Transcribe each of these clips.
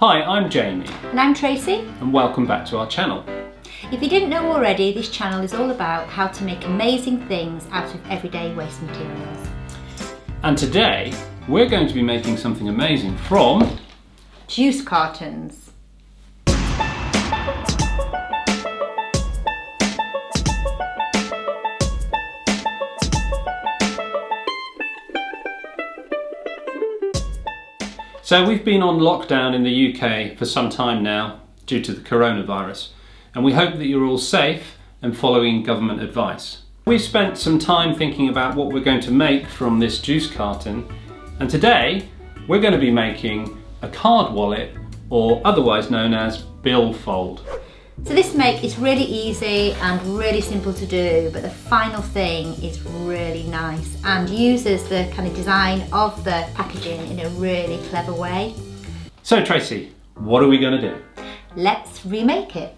Hi, I'm Jamie. And I'm Tracy. And welcome back to our channel. If you didn't know already, this channel is all about how to make amazing things out of everyday waste materials. And today, we're going to be making something amazing from juice cartons. So we've been on lockdown in the UK for some time now due to the coronavirus, and we hope that you're all safe and following government advice. We've spent some time thinking about what we're going to make from this juice carton, and today we're going to be making a card wallet, or otherwise known as billfold. So this make is really easy and really simple to do, but the final thing is really nice and uses the kind of design of the packaging in a really clever way. So Tracy, what are we going to do? Let's remake it.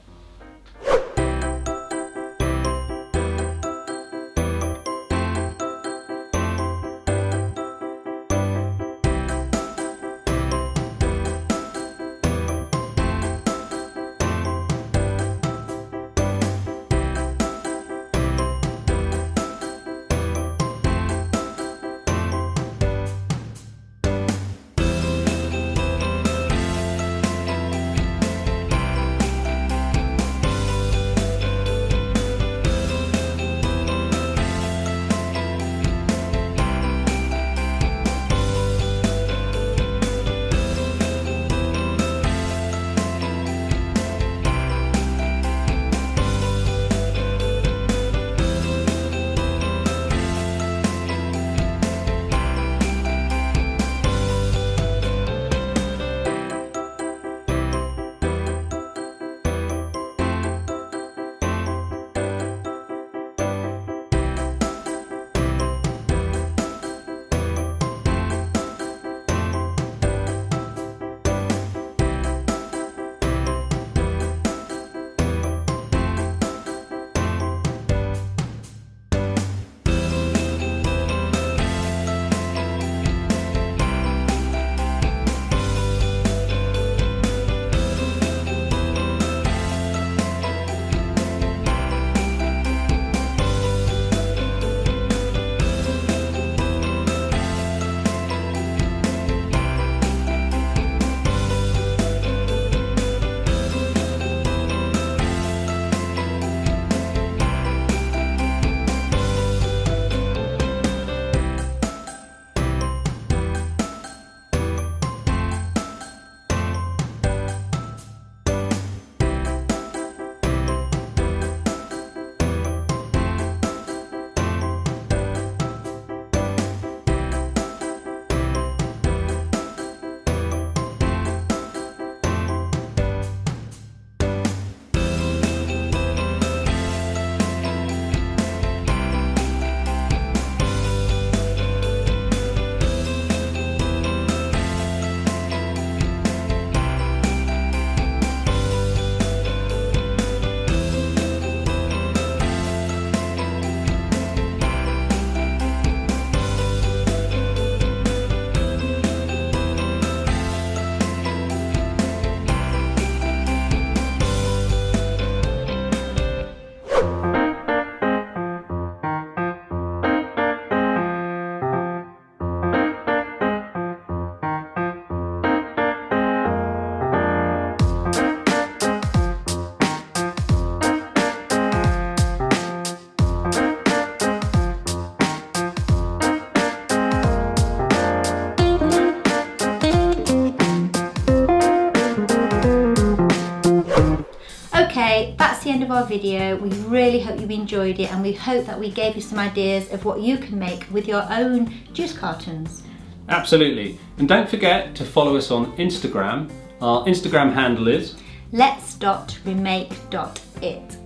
Okay, that's the end of our video. We really hope you enjoyed it, and we hope that we gave you some ideas of what you can make with your own juice cartons. Absolutely. And don't forget to follow us on Instagram. Our Instagram handle is let's.remake.it.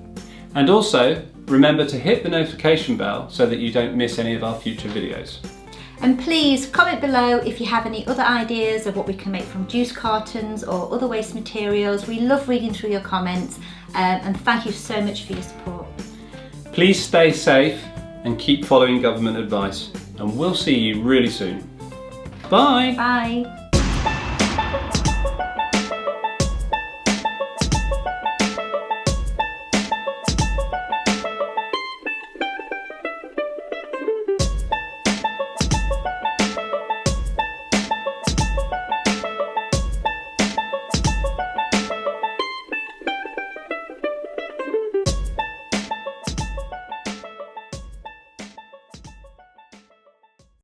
And also remember to hit the notification bell so that you don't miss any of our future videos. And please comment below if you have any other ideas of what we can make from juice cartons or other waste materials. We love reading through your comments, and thank you so much for your support. Please stay safe and keep following government advice, and we'll see you really soon. Bye! Bye!